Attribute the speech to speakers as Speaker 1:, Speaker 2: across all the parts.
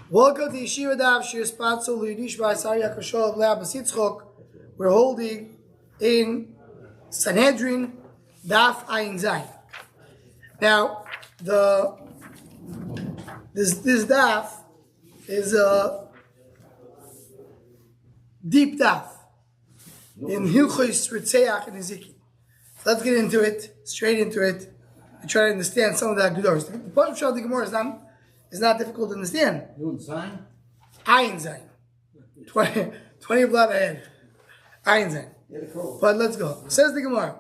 Speaker 1: Welcome to Yeshiva Daf, Shir Spatzel, Yudish Ba'asar Yakashol, Lea Basitzchok. We're holding in Sanhedrin, Daf Ayin Zayin. Now, this Daf is a deep Daf in Hilchos Ritzeach and Ezekiel. Let's get into it, straight into it, and try to understand some of the Agudars. The part of the Gemara is not difficult to understand.
Speaker 2: Ayin
Speaker 1: Zayin. 20 blood ahead. Ayin Zayin. But let's go. Says the Gemara.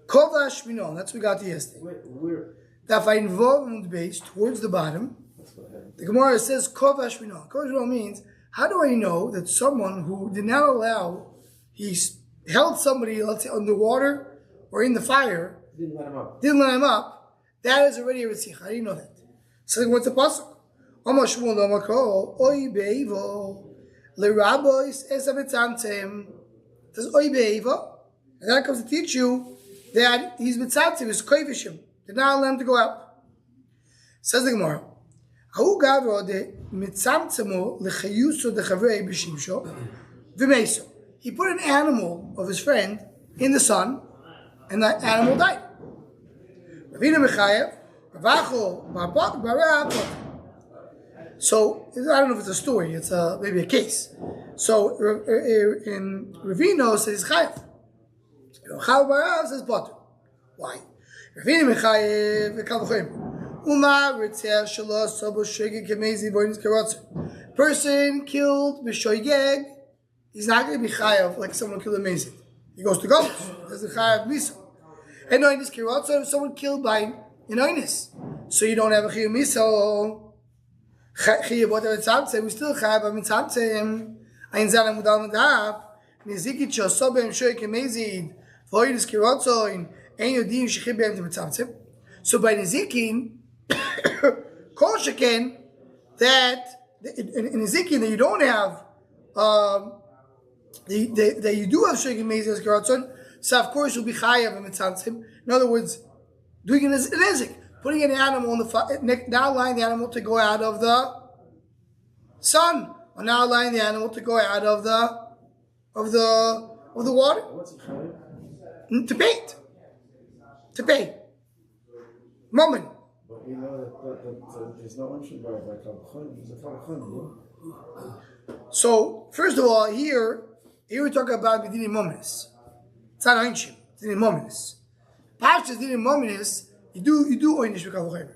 Speaker 1: Kovash Minon. That's what we got to yesterday. That I involved base towards the bottom. The Gemara says Kovash Minon. Kovash Minon means, how do I know that someone who did not allow, he held somebody, let's say, underwater or in the fire, didn't let him up, that is already a Ritzich. How do you know that? So what's the pasuk? Oy be'ivo l'rabois esavetzamtzem. It says oy be'ivo, and that comes to teach you that he's mitzamtzem, he's koivishim. Did not allow him to go out. Says the Gemara, Ahu gavro de mitzamtzemo l'chayuso dechavrei b'shimsho v'meiso. He put an animal of his friend in the sun, and that animal died. So, I don't know if it's a story, it's maybe a case. So, in Ravino says Chayav. Chayav Barav says Potter. Why? Ravino Mechayev V'Kalvachim. Uma Ritzeh Shalos Sobo Shegeg Kemezi Boinis Karotzer. Person killed B'Shoigeg, he's not going to be Chayav like someone killed a Mezid. He goes to Golos. He doesn't Chayav Misa. And Oinis Karotzer, someone killed by an Oinis. So you don't have a Chayav Misa. Chayav Botar Mitzamtzem, we still Chayav Mitzamtzem. Ein Zan Amudal Madab. Nizikit Shosob Be'em Shoig Kemezid. V'Oinis Karotzer. Ein Yodim Shechib Be'em Mitzamtzem. So by Nizikin, Kol Sheken, that in Ezekiel that you don't have, that you do have Shegim Mezid as Karatzon, so of course you'll be Chayav and Mitzamtzim. In other words, doing it as an Ezik, putting an animal in the now allowing the animal to go out of the sun, or now allowing the animal to go out of the water.
Speaker 2: What's it called?
Speaker 1: To pay. Moment.
Speaker 2: But you know that there's no mention by Kalvachim. There's a Kalvachim.
Speaker 1: So, first of all, here we're talking about B'dini Mominis. It's not Oinshim. It's B'dini Mominis. Pashtas B'dini Mominis, you do Oinish V'Kalvachim.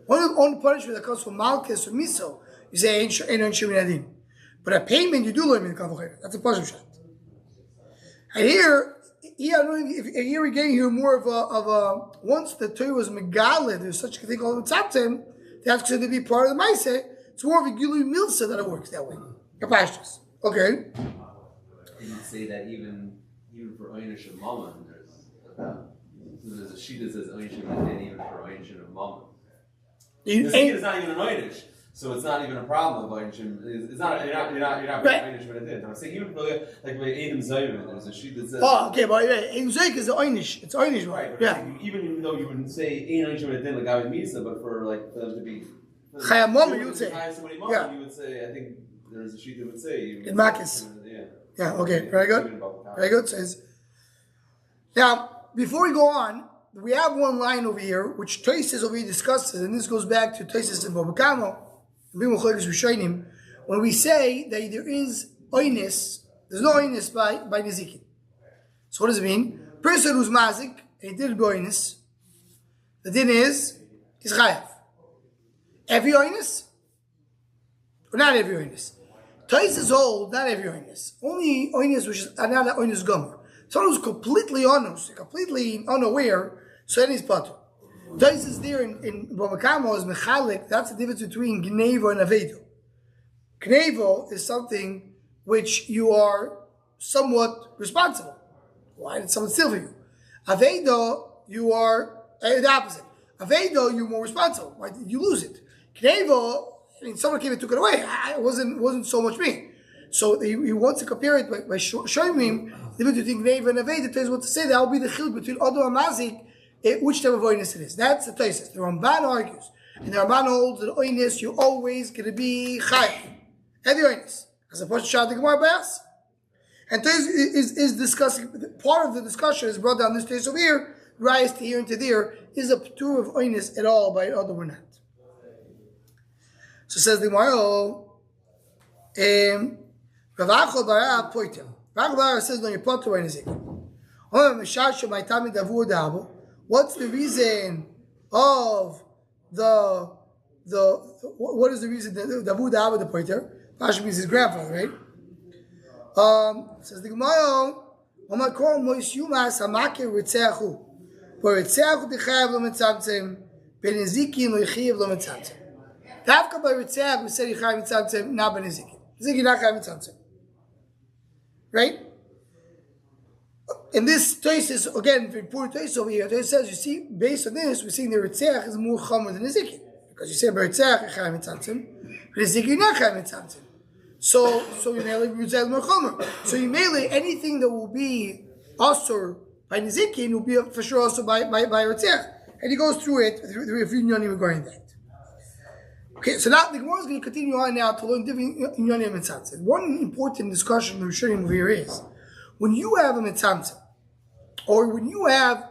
Speaker 1: One punishment that comes from Malchus or Miso, you say Ein Oinshim Minadin. But a payment, you do Loim in Kalvachim. That's a punishment shot. And here we're getting here more of a once the Torah was Megale, there's such a thing called Mitzamtzem, that's considered to be part of the Maaseh. It's more of a Gilui Milsa that it works that way. Kapashtas. Okay.
Speaker 3: And you say that even for Oynish of Mammon, there's a sheet that says Oynish of Mammon, even for Oynish of Mammon. It's not even an Oynish, so it's not even a problem of Oynish. It's not, you're not Oynish when it did. I'm saying even for like Adam Zayman, there's a sheet that says.
Speaker 1: Oh, okay, but Adam Zayk is the Oynish. It's Oynish,
Speaker 3: right?
Speaker 1: Yeah.
Speaker 3: Even though you wouldn't say Ein Oynish when it did, like I would Misa, but for like them to be.
Speaker 1: Chayam Mammon, you would say.
Speaker 3: Yeah. You would say, I think there's a sheet that would say.
Speaker 1: In Makis.
Speaker 3: Yeah.
Speaker 1: Yeah, okay, very good. Very good. Says. Now, before we go on, we have one line over here, which Tosis already discusses, and this goes back to Tosis and Bobakamo, when we say that there is Oynis, there's no Oynis by Nizikin. So what does it mean? Person who's Mazik, and he did Oynis, the din is Chayav. Every Oynis? Or not every Oynis? Tosis hold, not every Oynis. Only Oynis which is not that Oynis Gomer. Someone who's completely honest, completely unaware, so then he's Patur. Tosis there in Bobakamo is Mechalik, that's the difference between Gnevo and Avedo. Gnevo is something which you are somewhat responsible. Why did someone steal from you? Avedo, you are the opposite. Avedo, you're more responsible. Why did you lose it? Gnevo, someone came and took it away. It wasn't so much me. So he wants to compare it by showing him Even between Gneva and Aved, the Taisus what to say, that will be the chiluk between Odom and Mazik, which type of oinus it is. That's the Taisus. The Ramban argues. And the Ramban holds that oinus, you're always going to be chayav. Heavy oinus. As opposed to Shad the Gemara Bayas. And Taisus is discussing, part of the discussion is brought down this Taisus over here, rise to here and to there, is a p'tur of oinus at all by Odom or not. So says the Gemara, Rav Achol Bara Poiter. Rav Bara says when you put to Nizik. What's the reason of the what is the reason the Davu Dabo the Poiter? Rashi means his grandfather, right? Says the Gemara, Omakor Moish Yumas Hamake Ritzeachu. For Ritzeachu Dechayav Lo Metzamtzem, Ben Nizikim Lo Yechiyav Lo Metzamtzem. Dafka by Ritzeach, we said Yechayav Metzamtzem, not Ben Nizikim. Nizikim not Chayav Metzamtzem. Right? In this Taisus, again, if you put Taisus over here, Taisus says, you see, based on this, we're seeing the Ritzeach is more chomer than Nizikim. Because you say Ritzeach, Yechayav Metzamtzem, but Nizikim not Chayav Metzamtzem. So you mainly Ritzeach more chomer. So you mainly anything that will be Asur by Nizikim will be for sure also by Ritzeach. And he goes through it, through a few Inyanim regarding that. Okay, so now the Gemara is going to continue on now to learn different Inyanim and Tzamtzim. One important discussion we're showing over here is, when you have a Mitzamtzim, or when you have,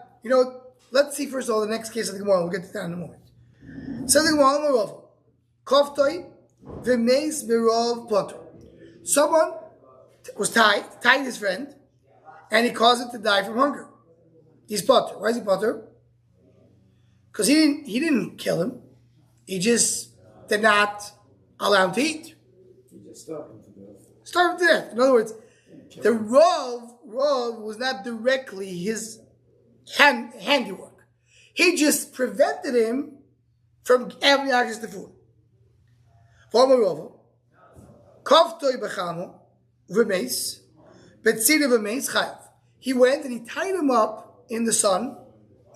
Speaker 1: let's see first of all the next case of the Gemara, we'll get to that in a moment. So the Gemara, Koftoi, V'meis Berov Potter. Someone was tied his friend, and he caused him to die from hunger. He's Potter. Why is he Potter? Because he didn't kill him. He just did not allow him to eat.
Speaker 2: He just starved him to death.
Speaker 1: Starved him to death. In other words, the Rav was not directly his handiwork. He just prevented him from having access to food. He went and he tied him up in the sun,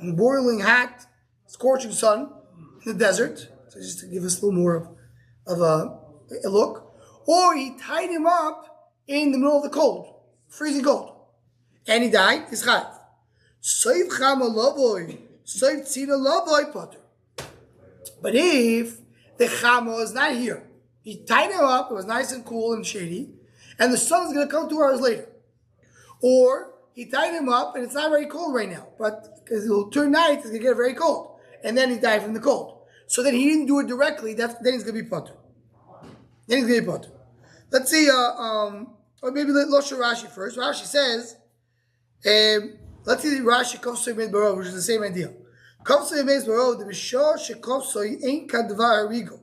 Speaker 1: in boiling hot, scorching sun, in the desert. So just to give us a little more of a look. Or he tied him up in the middle of the cold, freezing cold. And he died, he's chayav. But if the chama is not here, he tied him up, it was nice and cool and shady, and the sun is going to come 2 hours later. Or he tied him up and it's not very cold right now, but because it'll turn night, it's going to get very cold. And then he died from the cold. So then he didn't do it directly, then he's going to be potter. Let's see, or maybe let's show Rashi first. Rashi says, let's see the Rashi Kofsoy Meis Barov, which is the same idea. Kofsoy Meis Barov, the Mishor Shekofsoy Ein Kadvar Harigo.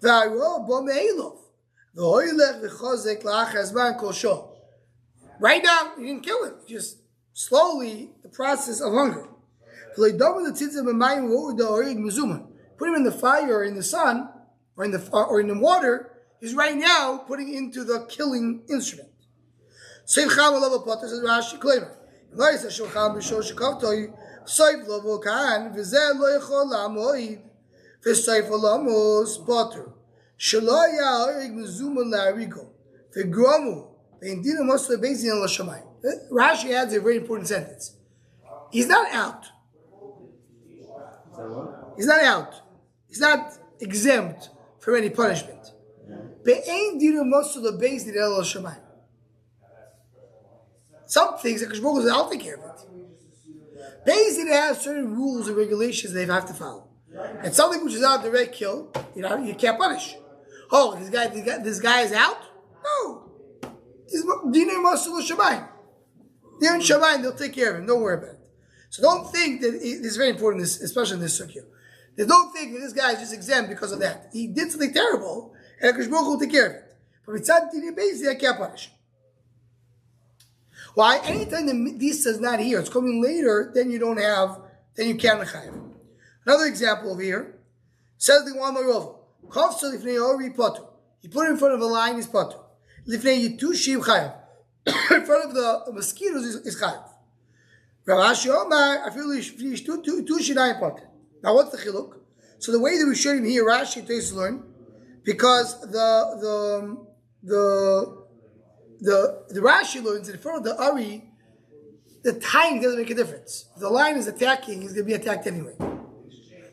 Speaker 1: V'Haro Bo Me'elov. V'Hoylech V'Chozek La'achar Zman Kol Shor. Right now, he didn't kill him. Just slowly, the process of hunger. Put him in the fire, or in the sun, or in the water. He's right now putting into the killing instrument. Same chama level potter says Rashi claimer. Lois shel cham b'shor shekavtoi soif lo vokan v'zeh lo yachol la'amoid v'soif olamos potter shelo ya'orig mezuman la'arigo v'gromu v'indina mosle bezin al shamayim. Rashi adds a very important sentence. He's not out. He's not out. He's not exempt from any punishment. Some things that Kishbog says, I'll take care of it. Beis Din have certain rules and regulations they have to follow. And something which is out of direct kill, you can't punish. Oh, this guy is out? No. He's Dinei Masul Shamayim. They're in Shamayim, they'll take care of him. Don't worry about it. So don't think that this is very important, especially in this circuit. They don't think that this guy is just exempt because of that. He did something terrible, and Hakadosh Baruch Hu will take care of it. But mitzad Dinei Beis Din, I can't punish him. Why? Anytime the this is not here, it's coming later, then you can't chayav. Another example over here says the one Marova. Kofso lifnei ori potu. He put it in front of a lion, he's potu. Lifnei yitushim chayav. In front of the mosquitoes is chayav. Ravashi Omar, I feel two shinayim potu. Now what's the chiluk? So the way that we showed him here, Rashi takes to learn, because the Rashi learns in front of the Ari, the timing doesn't make a difference. If the lion is attacking, he's going to be attacked anyway.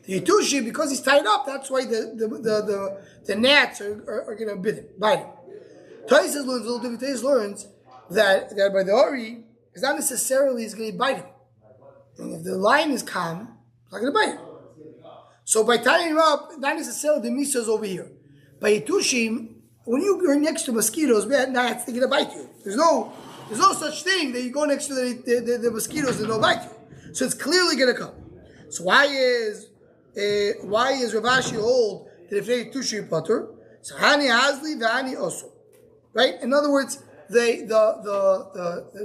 Speaker 1: The Yitushi, because he's tied up, that's why the gnats are going to bite him. Taisus learns a little different. Taisus learns that by the Ori, it's not necessarily he's going to bite him. And if the lion is calm, it's not going to bite him. So by tying him up, not necessarily the Misa is over here. By Yitushi, when you're next to mosquitoes, gnats, they're going to bite you. There's no such thing that you go next to the mosquitoes and they'll bite you. So it's clearly going to come. So why is Rav Ashi hold that if they Yitushi Potter? So Hani Hazli V'Hani Oso. Right? In other words, the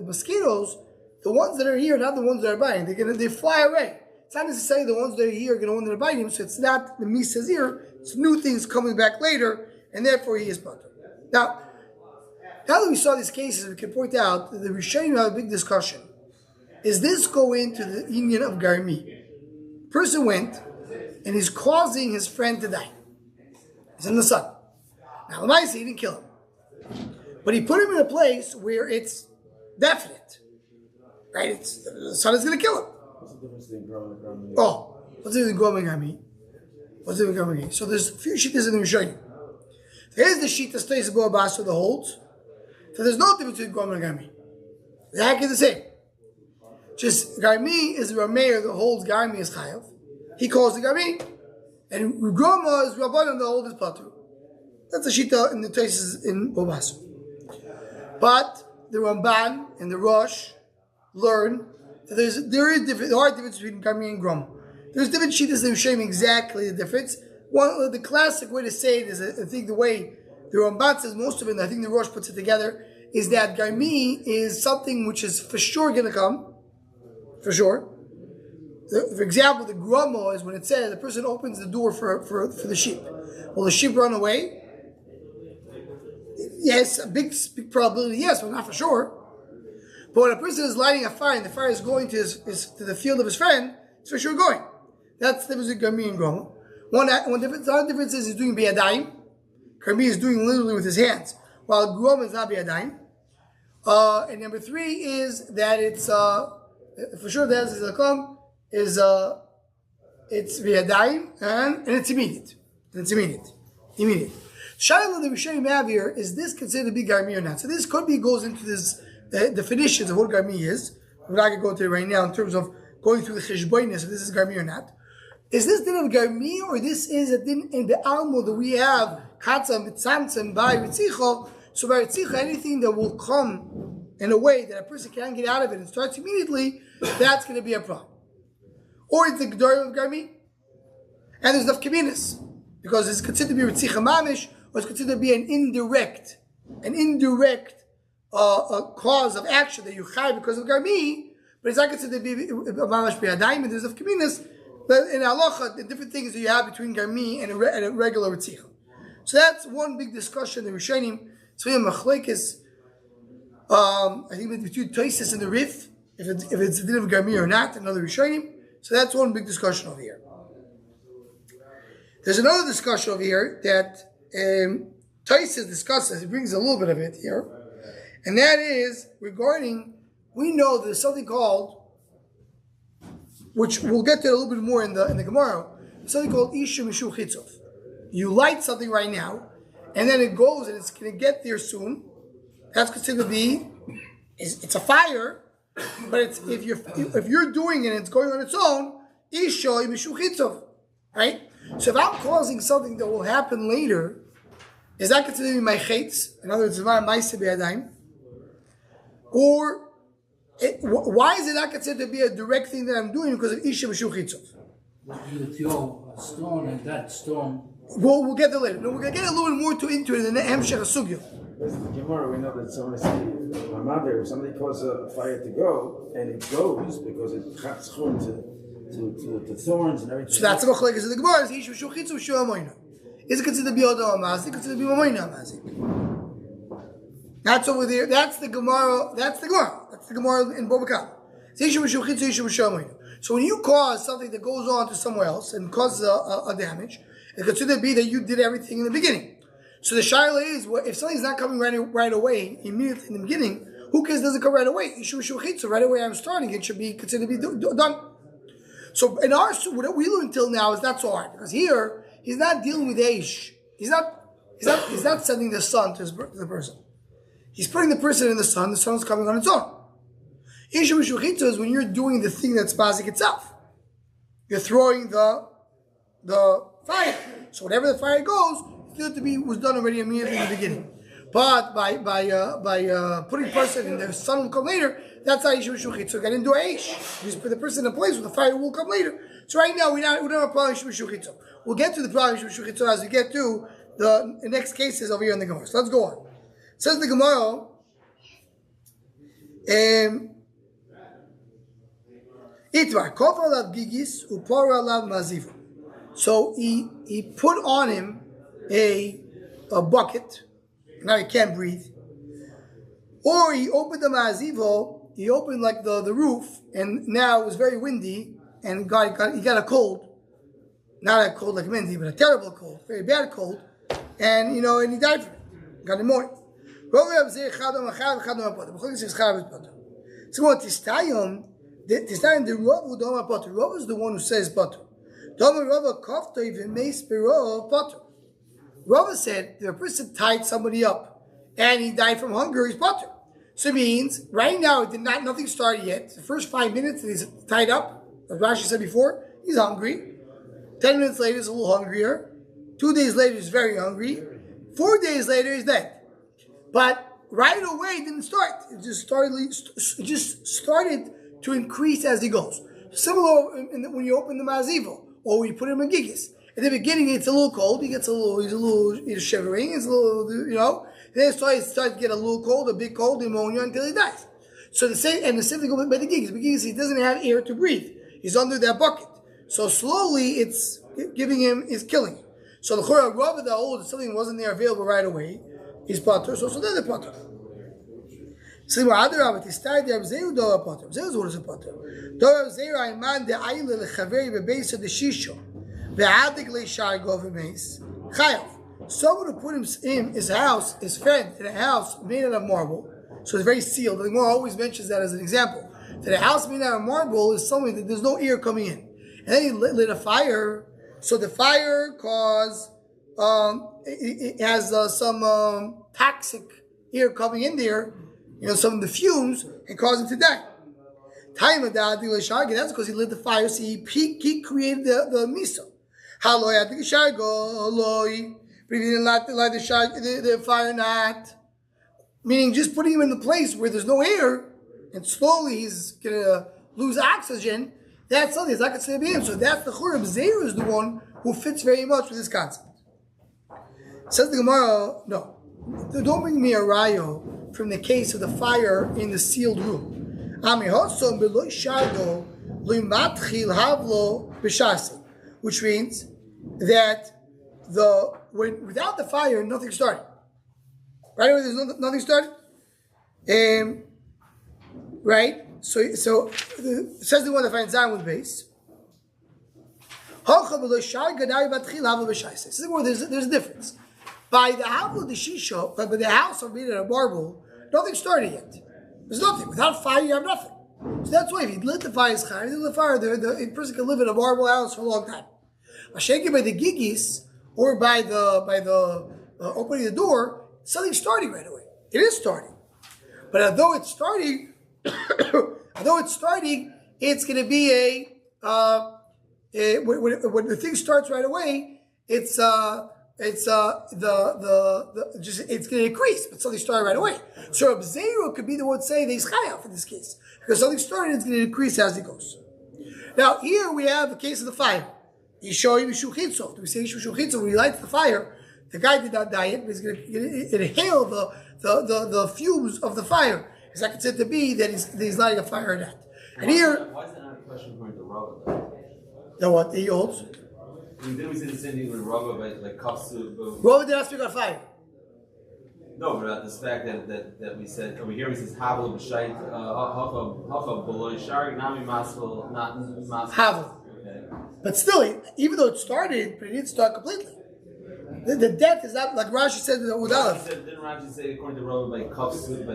Speaker 1: mosquitoes, the ones that are here, not the ones that are biting, they fly away. It's not necessarily the ones that are here are going to want to bite him, so it's not the Misa's here, it's new things coming back later, and therefore he is Potter. Now that we saw these cases, we can point out that the Rishonim have a big discussion. Is this go into the union of Garmi? Person went and he's causing his friend to die. He's in the sun. Now the mice, he didn't kill him. But he put him in a place where it's definite. Right? The sun is going to kill him.
Speaker 2: What's the difference between growing and growing?
Speaker 1: Oh, what's the difference between growing and Garmi? What's the difference between growing and Garmi? So there's a few shittas in the Rishonim. Here's the sheet that stays above Abaso that holds. So there's no difference between growing and Garmi. They're actually the same. Just Garmi is the Rameir that holds Garmi as Chayav. He calls the Garmi. And Groma is Rabbanan that holds his Potter. That's the shita in the places in Bobasu. But the Ramban and the Rosh learn that there are differences between Garmi and Grom. There's different shitas that show exactly the difference. One, the classic way to say it is, I think the way the Ramban says most of it, and I think the Rosh puts it together, is that Garmi is something which is for sure going to come. For sure. For example, the Gromo is when it says the person opens the door for the sheep. Will the sheep run away? Yes, a big probability, yes, but not for sure. But when a person is lighting a fire and the fire is going to the field of his friend, it's for sure going. That's the difference between Garmi and Gromo. One difference is he's doing Biyadayim. Garmi is doing literally with his hands, while Gromo is not Biyadayim. And number three is that it's for sure the answer is it's Biyadayim and it's immediate. Immediate. Shaila that we show you have here, is this considered to be Garmi or not? So this could be goes into this definitions of what Garmi is. We're not going to go into it right now in terms of going through the cheshboiness if this is Garmi or not. Is this din of Garmi or this is a din in the Almo that we have Chatzam, Mitzamtzam, by Ritzicho? So by Ritzicho, anything that will come in a way that a person can't get out of it and starts immediately, that's going to be a problem. Or it's the Gedorim of Garmi, and there's enough Kaminas, because it's considered to be Ritzicha Mamish, or it's considered to be an indirect cause of action that you chai because of Garmi, but it's not considered to be Mamash B'Yadayim, and there's enough Kaminas, but in Halacha, the different things that you have between Garmi and a regular Ritzicha. So that's one big discussion in Rishonim. So we have Machlekes, I think between Toises and the Rif, if it's a din of Garmi or not, another Rishonim. So that's one big discussion over here. There's another discussion over here that Toises discusses, he brings a little bit of it here, and that is regarding, we know there's something called, which we'll get to a little bit more in the Gemara, something called Isha Mishu Chitzov. You light something right now, and then it goes and it's going to get there soon. That's considered to be, it's a fire, but it's if you're doing it and it's going on its own, Isha Mishu Chitzov, right? So if I'm causing something that will happen later, is that considered to be my chaitz? In other words, it's my ma'aseh b'yadayim? Or why is it not considered to be a direct thing that I'm doing because of Isha Mishu Chitzov?
Speaker 4: You throw a stone and that stone.
Speaker 1: We'll get there later. No, we're going to get a little bit more into it in the Hemshech HaSugya.
Speaker 2: Gemara, we know that somebody causes a fire to go, and it goes because it cuts chum to thorns and everything.
Speaker 1: So that's the machlekes of the Gemara. Is Isha Mishu Chitzov Shu Amoina? Is it considered to be Odom HaMazik? Considered to be Amoina HaMazik? That's over there. That's the Gemara. That's the Gemara in Bobakam. So when you cause something that goes on to somewhere else and causes a damage, it's considered to be that you did everything in the beginning. So the shaila is, if something's not coming right away, immediately in the beginning, Who cares? Doesn't come right away. So right away I'm starting. It should be considered to be done. So in our what we learned until now is not so hard because here he's not dealing with Aish. He's not sending the sun to the person. He's putting the person in the sun. The sun's coming on its own. Ishu Shuchitza is when you're doing the thing that's basing itself. You're throwing the fire. So whatever the fire goes, was done already immediately in the beginning. But by putting the person in the sun will come later, that's how Yeshiva Shuchitza. So get into Aish. You just put the person in a place where the fire will come later. So right now we don't have a problem with Yeshiva Shuchitza. We'll get to the problem with Yeshiva Shuchitza as we get to the next cases over here in the Gemara. So let's go on. It says the Gemara, Itvar kofar alav gigis upora alav mazivu. So he put on him a bucket. Now he can't breathe. Or he opened the mazivo. He opened like the roof, and now it was very windy, and he got a cold. Not a cold like Mindy, but a terrible cold, very bad cold, and and he died from it. Got pneumonia. So what Tistayim, the Rav is the one who says butter. Rav said the person tied somebody up and he died from hunger, he's butter. So it means right now nothing started yet. The first 5 minutes he's tied up, as Rashi said before, he's hungry. 10 minutes later he's a little hungrier. 2 days later he's very hungry. 4 days later he's dead. But right away it didn't start. It just started to increase as he goes. Similar when you open the mazivo or when you put him in gigis. At the beginning it's a little cold. He's shivering. It's a little, Then it starts to get a little cold, a big cold, pneumonia until he dies. So the same thing by the gigis. The gigis, he doesn't have air to breathe. He's under that bucket. So slowly it's killing him. So the Chorah Rav that holds something wasn't there available right away is potter. So then the potter. So the other Rav is tied there. Zeru do potter. Zeru what is a potter? Do Zeru Ayman de Ayle lechavei bebeis de shisho ve'adik leishar go v'meis chayav. Someone who put him in his house, his friend, in a house made out of marble, so it's very sealed. The Gemara always mentions that as an example. That a house made out of marble is something that there's no air coming in. And then he lit a fire, so the fire caused, it has some toxic air coming in there, some of the fumes, and caused him to die. That's because he lit the fire, so he created the miso. But he didn't light the fire not. Meaning just putting him in the place where there's no air, and slowly he's going to lose oxygen, that's something. It's not considered him. So that's the Chorah. Zeru is the one who fits very much with this concept. Says the Gemara, no. Don't bring me a rayo from the case of the fire in the sealed room. Which means that without the fire, nothing started. Right away, there's nothing started. Right? So it says the one that finds Zion with base. There's a difference. By the Havlo the Shisho, by the house of made out of marble, nothing started yet. There's nothing. Without fire, you have nothing. So that's why if you lit the fire, the person can live in a marble house for a long time. Shaking by the gigis or by the opening the door, something's starting right away. It is starting, but although it's starting, it's going to be when the thing starts right away, it's going to increase, but something started right away. So Zero could be the one saying he's chayav in this case because something started, it's going to increase as it goes. Now here we have the case of the fire. Yishoy Mishuchitzo. Do we say Mishuchitzo? When he lights the fire, the guy did not die yet, but he's going to inhale the fumes of the fire. Is that considered to be that he's lighting a fire or not? And here,
Speaker 3: why is that not a question for the Rav though?
Speaker 1: The what? He holds.
Speaker 3: Didn't we say the same thing with Rav about like Kafsu?
Speaker 1: Rav did not speak on fire.
Speaker 3: No, but about this fact that we said over here, he says Havel b'shait hachav below shari nami masvel not masvel.
Speaker 1: Havel. Okay. But still, even though it started, but it didn't start completely. The death is not like Rashi said in the Udalef.
Speaker 3: Didn't Rashi say according to Rava by kafsu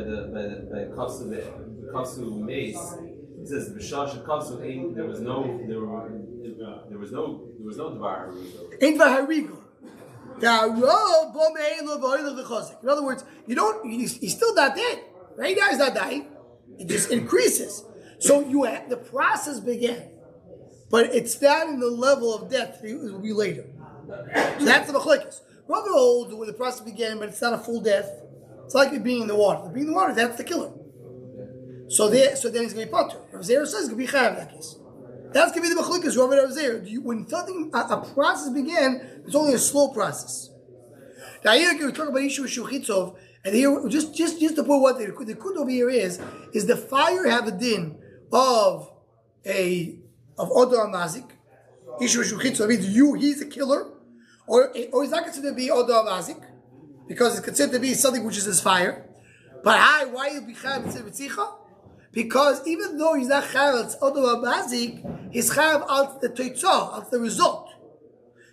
Speaker 3: mace? He says b'shash kafsu ain't there was no dvar.
Speaker 1: Ain't v'harigo. In other words, he's still not dead. Right now he's not dying. It just increases. So you have the process began, but it's not in the level of death. It will be later. So that's the machlekes. Rava holds where the process began, but it's not a full death. It's like it being in the water. Being in the water, that's the killer. So then he's going to be potter. Rav Zera says it's going to be chayav in that case. That's going to be the machlekes. Rav Zera. When something a process began, it's only a slow process. Now here we talk about Yeshiva Shuchitzov, and here just to put what the kud over here is the fire have a din of Odor Mazik. Yeshiva Shuchitzov means he's a killer, or he's not considered to be Odor Mazik because it's considered to be something which is his fire. But why you be chayav instead of tzitzicha? Because even though he's not chayav, it's Odor Mazik, he's chayav out the toitzah, out the result.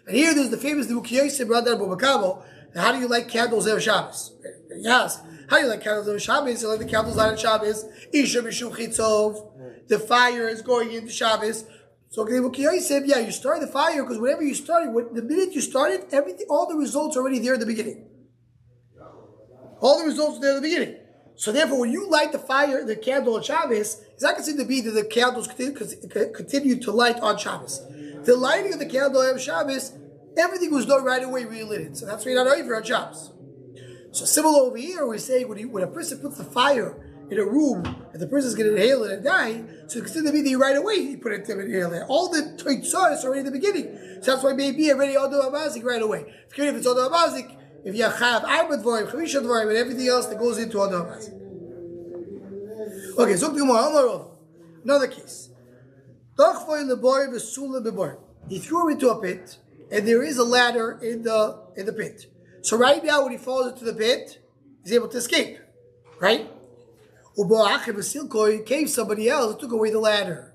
Speaker 1: And here there's the famous Dibuk Yosef brother Bubakabo. How do you like candles on Shabbos? Yes. How do you like candles on Shabbos? You like the candles on Shabbos. Isha Mishum Chitzov. The fire is going into Shabbos. So Dibuk Yosef, you start the fire because whatever you started, the minute you started, everything, all the results are already there at the beginning. All the results are there at the beginning. So therefore, when you light the fire, the candle on Shabbos, it's not considered to be that the candles continue to light on Shabbos. The lighting of the candle on Shabbos, everything was done right away, relit. So that's why you're not over on Shabbos. So similar over here, we're saying when a person puts the fire in a room and the person's going to inhale it and die, so it's considered to be right away you put it to inhale it. All the toitzah is already in the beginning. So that's why maybe already Odor Amazik right away. If it's Odor Amazik, if you have Arba Dvorim, Chamisha Dvorim, and everything else that goes into Odor Amazik. Okay, so another case. He threw him into a pit, and there is a ladder in the pit. So right now, when he falls into the pit, he's able to escape, right? He came somebody else and took away the ladder.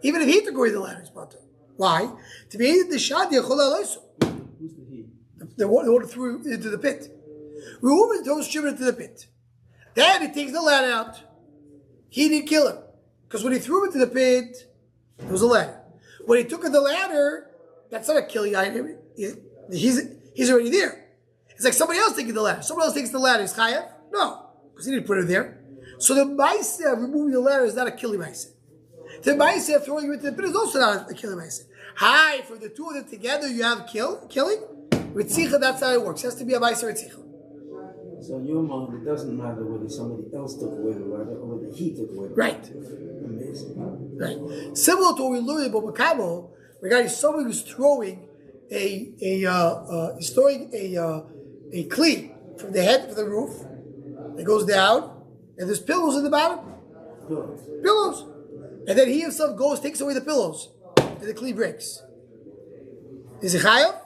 Speaker 1: Even if he took away the ladder, it's potter. Why? To be able to shad who's the he? The one threw into the pit. Reuben throws Shimon into the pit. Then he takes the ladder out. He didn't kill him because when he threw him into the pit, there was a ladder. When he took the ladder, that's not a killing item. He's already there. It's like somebody else taking the ladder. Someone else takes the ladder. Is chayav? No, because he didn't put it there. So the ma'aseh of removing the ladder is not a killing ma'aseh. The ma'aseh of throwing him into the pit is also not a killing ma'aseh. For the two of them together, you have killing. With tzitzicha, that's how it works. It has to be a ma'aseh with tzitzicha.
Speaker 2: So in your mind, it doesn't matter whether somebody else took away the ladder or whether he took away the ladder.
Speaker 1: Right.
Speaker 2: Amazing.
Speaker 1: Right. Similar to what we learned about Makabo, regarding someone who's throwing a cleat from the head to the roof. It goes down, and there's pillows in the bottom. Pillows. And then he himself goes, takes away the pillows, and the cleat breaks. Is it chayav?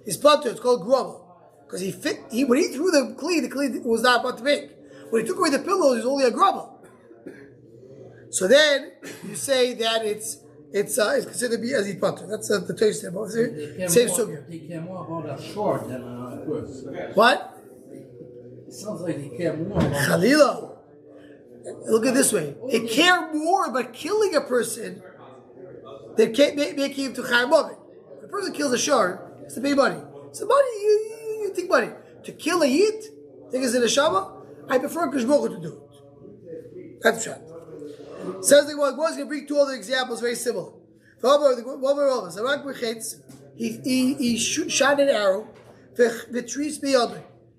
Speaker 1: His potter, it's called grubble. Because when he threw the cleat was not about to break. When he took away the pillows, it was only a grubble. So then you say that it's considered to be as he potter. That's the taste about it. Same sugar.
Speaker 4: He care more about a short than a person.
Speaker 1: What?
Speaker 4: It sounds like he care more about
Speaker 1: Khalila. Look at it this way. They care more about killing a person than making him to chayim of it. If a person kills a shor, it's to pay money. So money, you think money. To kill a yid, think it's in a shama, I prefer Kishbocha to do it. That's shot. Says the one going to bring two other examples very similar. He shot an arrow,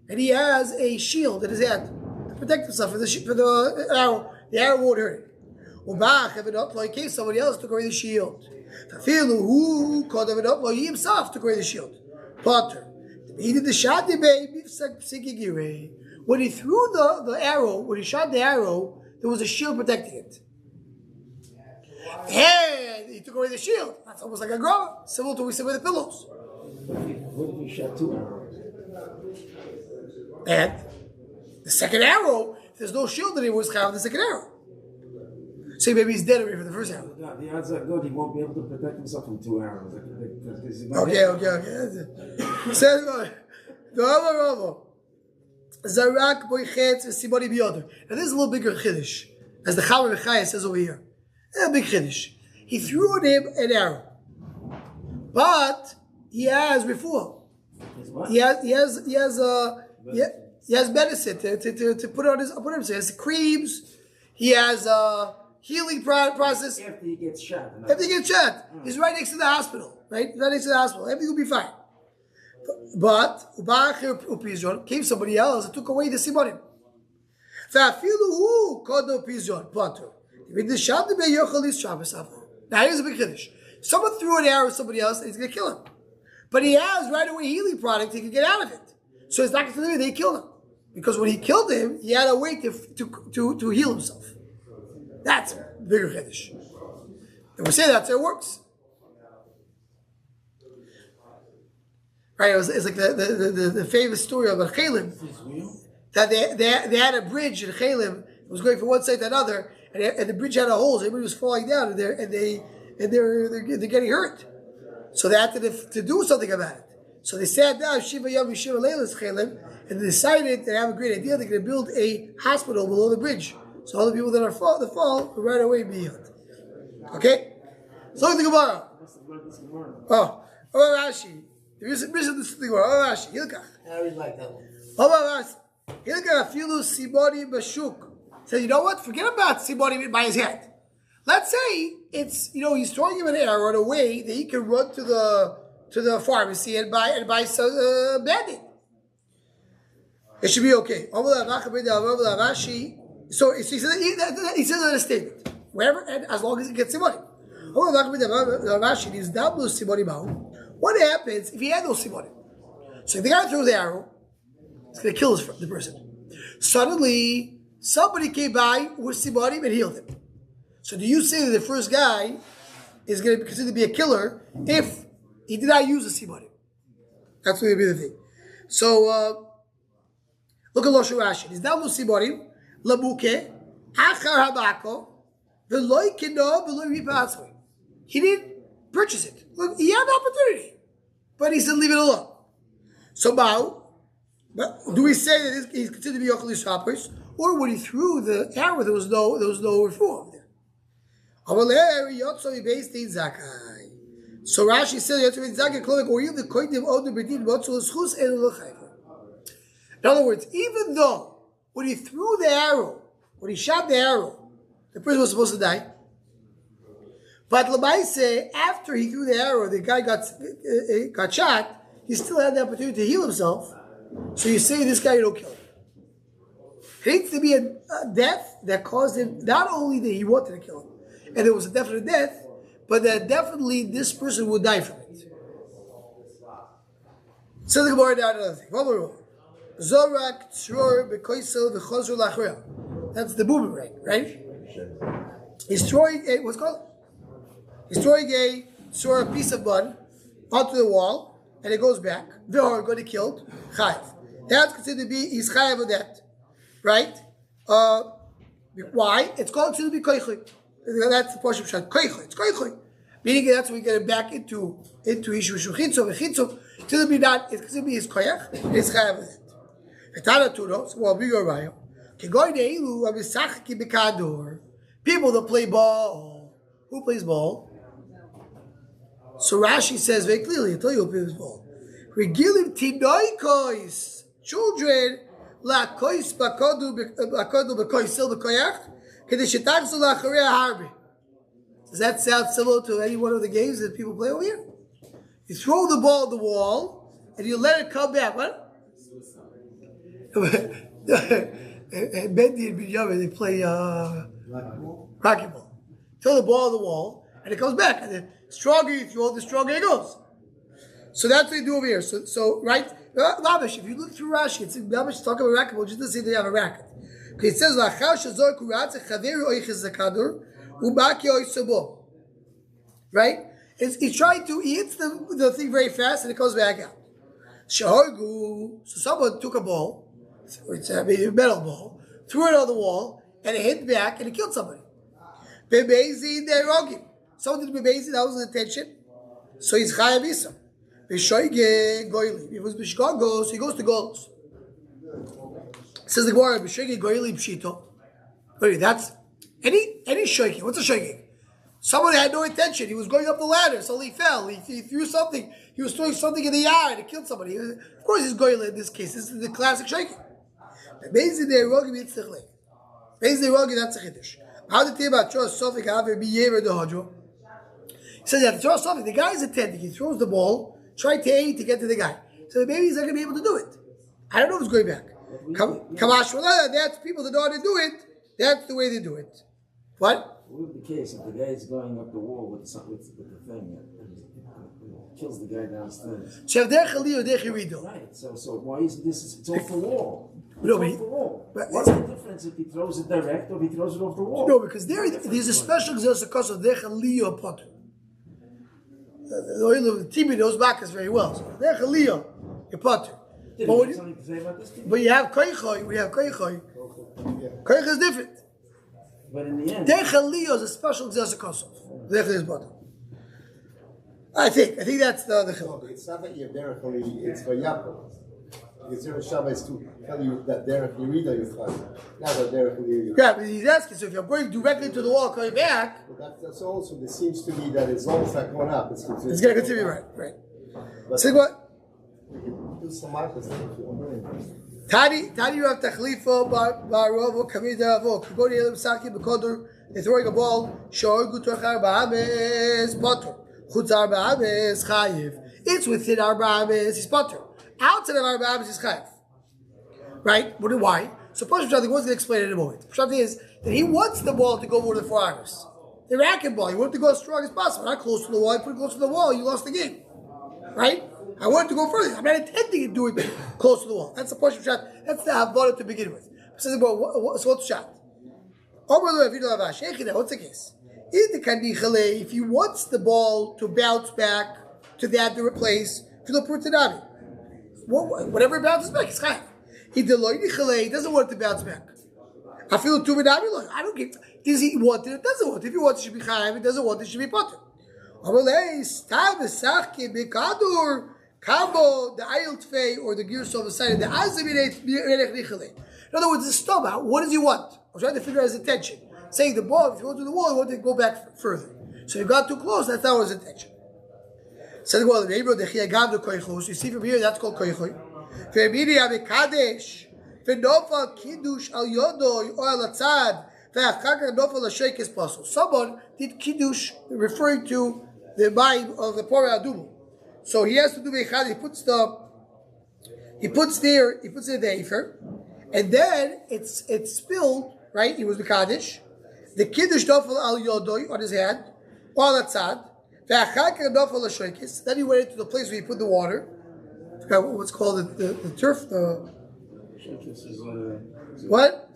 Speaker 1: and he has a shield in his hand to protect himself for the arrow. The arrow won't hurt him. In case somebody else took away the shield. He himself took away the shield. Potter. He did the shot when he threw the arrow, when he shot the arrow, there was a shield protecting it. And he took away the shield. That's almost like a grubber, similar to what we said with the pillows.
Speaker 2: What if he shot two arrows?
Speaker 1: And the second arrow, if there's no shield anymore, it's kind of the second arrow. Say maybe he's dead already for the first arrow.
Speaker 2: The odds are good. He won't be able to protect himself from 2 arrows.
Speaker 1: Okay. Says the Rava. Zarak boichetz v'sibori biyodr. Now this is a little bigger chiddush, as the Chavar V'chaya says over here. A big chiddush. He threw at him an arrow, but he has refuah. He has medicine to put on himself. He has creams. He has a healing process.
Speaker 2: After he gets shot.
Speaker 1: He's right next to the hospital. Everything will be fine. But came somebody else and took away the sibonim. Now here's a big chiddush. Someone threw an arrow at somebody else and he's going to kill him. But he has right away healing product, he can get out of it. So it's not going to live, they killed him. Because when he killed him, he had a way to heal himself. That's a bigger chiddush. And we say that's how it works. Right, it's like the famous story of Chelim, that they had a bridge in Chelim, it was going from one side to another, and the bridge had a hole, so everybody was falling down, and they're getting hurt. So they had to do something about it. So they sat down, Shiva Yom Yeshiva Leilas Chelim, and they decided they have a great idea, they're going to build a hospital below the bridge. So all the people that fall will right away be healed. Okay? So look at the Gemara. Oh, Rashi. There is a mission to the Gemara. Oh, Rashi. Hilkach.
Speaker 4: I always like that one.
Speaker 1: Oh, Rashi. Hilkach afilu sibori b'shuk. Says, you know what? Forget about sibori by his head. Let's say it's, he's throwing him an arrow in a way that he can run to the pharmacy and buy some Band-Aid. It should be okay. So he says that a statement. Wherever, and as long as he gets sibori. What happens if he had no sibori? So if the guy throws the arrow, it's going to kill the person. Suddenly, somebody came by with sibori and healed him. So do you say that the first guy is going to be considered to be a killer if he did not use the sibori? That's going to be the thing. So look at Loshe Rashi. He's down with sibori, labuke, achar habako, v'loy kino, v'loy ripatzoi. He didn't purchase it. Look, he had the opportunity, but he said leave it alone. So now, do we say that he's considered to be yochel yisrapos, or when he threw the arrow, there was no refuah there? So Rashi says, in other words, even though when he threw the arrow, when he shot the arrow, the person was supposed to die. But Lamaise, after he threw the arrow, the guy got shot, he still had the opportunity to heal himself. So you say this guy, you don't kill him. It needs to be a death that caused him, not only that he wanted to kill him, and there was a definite death, but that definitely this person would die from it. So the Gemara down another thing. One more. Zorak tzror bekoisel v'chozru lachreya. That's the boomerang, right? He's throwing a, what's it called? He's throwing a piece of mud onto the wall, and it goes back. V'hor going to kill chayav. That's considered to be his chayav of that, right? Why? It's called considered to be koichui. That's the portion of shad. Koichui. It's koichui. Meaning that's when we get it back into ishu shuchitzo v'chitzo. To be not, it's considered to be his koyach. His chayav of that. V'tana turos. Well, bigger rayo. Kegoy deilu amisachki b'kador. People that play ball. Who plays ball? So Rashi says very clearly, I'll tell you who plays ball. Regilim tinoikois, children, la kois bakodu b'koisil b'koyach, kedeshitachzu la'acharei harbi. Does that sound similar to any one of the games that people play over here? You throw the ball at the wall, and you let it come back. What? Bendy and Binyamin, they play racquetball. Throw the ball at the wall, and it comes back. And the stronger you throw, the stronger it goes. So that's what they do over here. So right, Labish, if you look through Rashi, it's Labish talking about racquetball, just to say they have a racket. Okay, it says, right? He's trying to, he hits the thing very fast, and it comes back out. So someone took a ball, it's a metal ball, threw it on the wall, and it hit back, and it killed somebody. Bebezi de rogim. Someone did bebezi, that was the intention. So he's chayav isa. B'shoige goyli. If it was b'shkago, so he goes to golos. Says the Gemara, b'shoige goyli pshito. Wait, that's any shoiging. What's a shoiging? Someone had no intention. He was going up the ladder, so he fell. He threw something. He was throwing something in the yard. It killed somebody. Of course, he's goyli in this case. This is the classic shaking. Bebezi de rogim yitzchli. Bebezi de rogim, that's a chiddush. How did the Torah Sofik have be yever the hadro? He says that the Torah Sofik, the guy is attending. He throws the ball, trying to aim to get to the guy. So maybe he's not going to be able to do it. I don't know if it's going back. Kamash, that's people that know how to do it. That's the way they do it. What?
Speaker 2: What would be the case if the guy is going up the wall with the thing and kills the guy downstairs?
Speaker 1: So if they're Chalil or they're Chirido.
Speaker 2: Right. So why is this? It's off the wall.
Speaker 1: No,
Speaker 2: it's off the wall. What's the difference if he throws it direct or if he throws it off the wall?
Speaker 1: No, because there's a special exercise because of they're Chalil or Potter. The Tibi knows Bacchus very well. So they're Chalil or Potter. But you have Koichoi. We have Koichoi. Koichoi is different.
Speaker 2: But in the end,
Speaker 1: Derech Aliyah is a special exercise Kosov. Derech is bottom. I think that's the chiluk.
Speaker 5: It's not that you have Derech Aliyah, it's for Yaakov. It's your Shabbos to tell you that Derech Yerida is fine. Not that Derech Aliyah.
Speaker 1: Yeah, but he's asking, so if you're going directly to the wall, coming back.
Speaker 5: But that's also, it seems to me that it's almost like going up. It's going
Speaker 1: to continue, right.
Speaker 5: But
Speaker 1: so what?
Speaker 5: Do some markers if you want.
Speaker 1: Tani Rav Tachlifa Bar Ravo Kamida Ravo Kibori Elim Saki Bekodur. They're throwing a ball. Shor Gutochar Ba'ames Potter. Chutzar Ba'ames Chayiv. It's within our Ba'ames. He's Potter. Outside of our Ba'ames is Chayiv. Right? Why? So Pashat Pshat, he was going to explain it in a moment. Pashat is that he wants the ball to go over the 4 hours. The racket ball. He wanted to go as strong as possible. Not close to the wall. He put it close to the wall. You lost the game. Right? I wanted to go further. I'm not intending to do it close to the wall. That's the Pashat Pshat. That's the Havana to begin with. So what's the shot? What's the case? If he wants the ball to bounce back to that place, whatever it bounces back, it's chayav. He doesn't want it to bounce back. I don't give. Does he want it? It doesn't want it. If he wants it, it should be chayav. If he doesn't want it, it should be potter. Kabo, the ayil tfei, or the gears on the side of the azibirate. In other words, the stoma. What does he want? I'm trying to figure out his intention. Saying the ball, if you go to the wall, you want to go back further. So you got too close. That's not his intention. So you see from here, that's called koichoy. Kadesh, v'nofal kiddush al yodoy or al atzad, v'achakar nofal l'sheik is possible. Someone did kiddush referring to the mind of the Pori Adumu. So he has to do v'echad. He puts it in the Efer, and then it's spilled. Right? He was Kadesh. The kiddush nofal al yodoy on his hand, or al atzad. Then he went into the place where he put the water. I forgot what's called the turf. What?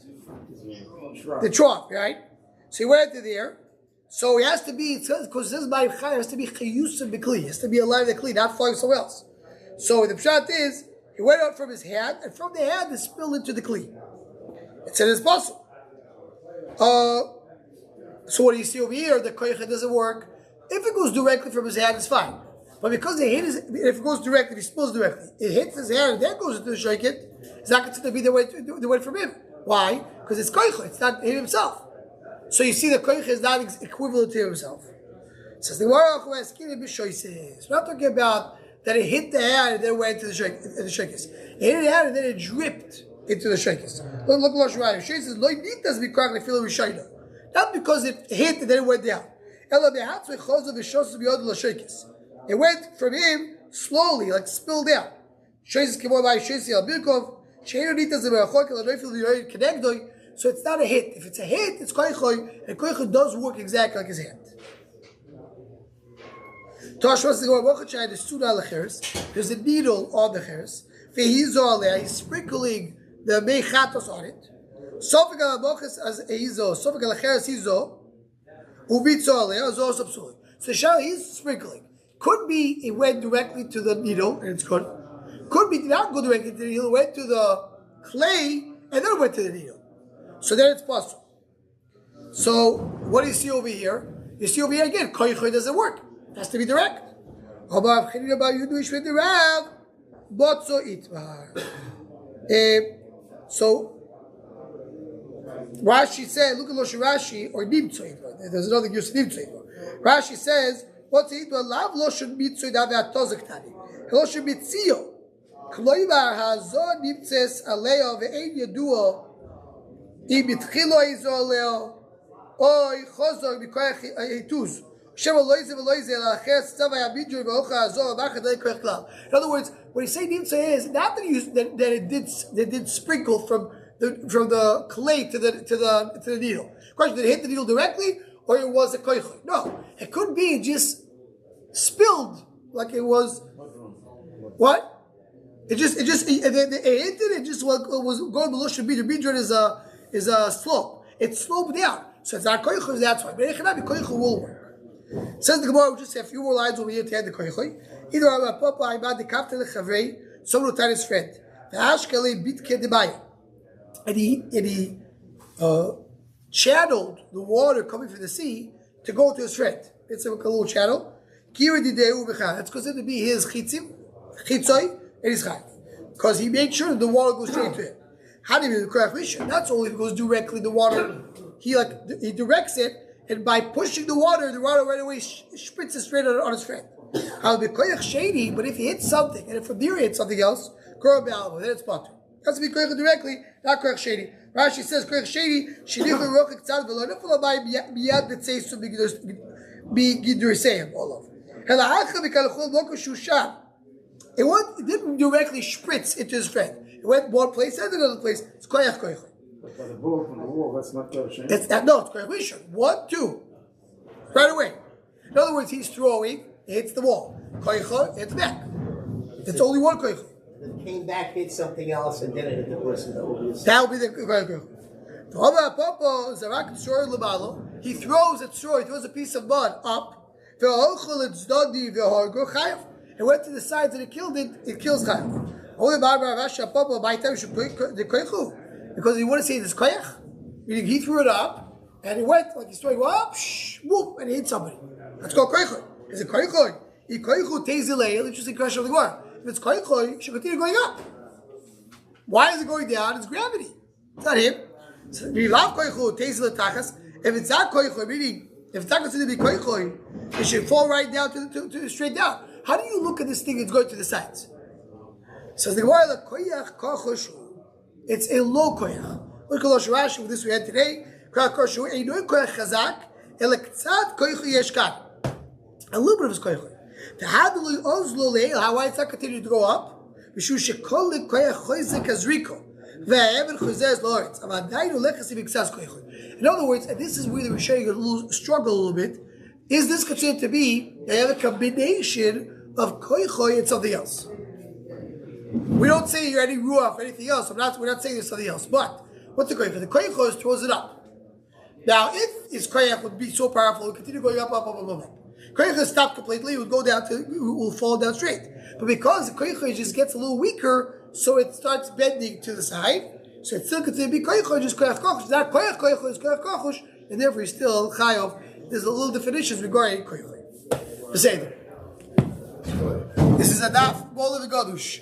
Speaker 1: The trough, right? So he went into there. So he has to be, because this is my chai, has to be chayusim b'kli. Has to be alive in the kli, not flying somewhere else. So the pshat is, he went out from his hand, and from the hand it spilled into the kli. It said it's possible. So what do you see over here? The koycha doesn't work. If it goes directly from his hand, it's fine. But because if it goes directly, if he spills directly, it hits his hand and then goes into the shayket, it's not considered to be the way from him. Why? Because it's koicha, it's not him himself. So you see the koicha is not equivalent to himself. It says, we're not talking about that it hit the hand and then went into the shaykes. It hit the hand and then it dripped into the shaykes. Look what Rashi says, not because it hit and then it went down. It went from him slowly, like spilled out. So it's not a hit. If it's a hit, it's koichoy, and koichoy does work exactly like his hand. There's a needle on the cheres. He's sprinkling the meichatos on it. Sofik al-mochas as eizo, sofik al-cheres hizo. So Shah, he's sprinkling. Could be it went directly to the needle, and it's good. Could be it did not go directly to the needle, it went to the clay, and then it went to the needle. So then it's possible. So what do you see over here? You see over here again, koichoy doesn't work. It has to be direct. So Rashi said, look at Losh Rashi or Nimtzoid. There's another use of Nimtzoid. Rashi says, what's it? Well, lav lo should be Tzoid ave atozak tani. Lo should be Tzio. Kloivar hazon nimtzes aleo ve'ein yaduo ibitchilo izo aleo oy chozor b'koyach hituz. In other words, what he's saying Nimtzeh is not that it did sprinkle from the clay to the needle. Question: did it hit the needle directly, or it was a koichoy? No, it could be just spilled like it was. What? It hit it. It just was going below shabid. The bidron is a slope. It sloped down, so it's not koichoy. That's why. But it cannot be koichoy will work. Says the Gemara, we'll just say a few more lines over here to add the koichoy. Either Rabbi Papa Ibad the Kafta Lechavei, someone who his friend. The Ashkele Bitke Debaya. And he channeled the water coming from the sea to go to his friend. It's like a little channel. That's considered to be his chitzoy, and his chayv. Because he made sure that the water goes straight to him. How do you mean the correct mission? That's only if it goes directly the water. He directs it, and by pushing the water right away spritzes straight on his friend. But if he hits something, and if from there he hits something else, then it's potter. Has to be koyach directly, not koyach shady. Rashi says koyach shady. Shenichu rochik tzad v'lo nefula by miyad b'tzeisu b'gidurisayim all over. Helahacha b'kalachol loko shushan. It didn't directly spritz into his friend. It went one place and another place. It's koyach koyach.
Speaker 2: But by the ball from the wall, that's not koyach shady.
Speaker 1: It's koyach rishon. 1, 2, right away. In other words, he's throwing. It hits the wall. Koyach hits back. It's only one koyach.
Speaker 6: It came back, hit something else, and then it hit the person that will be.
Speaker 1: That will be the he throws it, he throws a piece of mud up. It went to the sides and it killed it. It kills Chayav. Because you want to say this koyach, meaning he threw it up and it went like he's throwing up, whoop, and he hit somebody. That's called koyach. Is it koyach? Interesting question of the Gemara. If it's koichoy, it should continue going up. Why is it going down? It's gravity. It's not him. So, if it's not koichoy, meaning if it's not considered to be koichoy, it should fall right down to straight down. How do you look at this thing that's going to the sides? Says the Gemara, the koyach kochoshu. It's a low koyach. Look at Losh Rashi with this we had today. Koyach kochoshu einoy koyach chazak elektzat koichoy yeshkan. A little bit of his koichoy. How why it's not continuing to go up? In other words, and this is where we're showing a little struggle a little bit, is this considered to be a combination of koichoy and something else? We don't say you're any ruach or anything else. We're not saying there's something else. But what's the koichoy? The koichoy throws it up. Now, if his koich would be so powerful, it would continue going up. Koyach stop completely, it would go down it will fall down straight. But because the koyach just gets a little weaker, so it starts bending to the side. So it's still considered to be koyach, just koyach kochush. Not koyach is koyach kochush, and therefore he's still chayav. There's a little definitions regarding koyach. The same. This is a daf, bol of the gadush.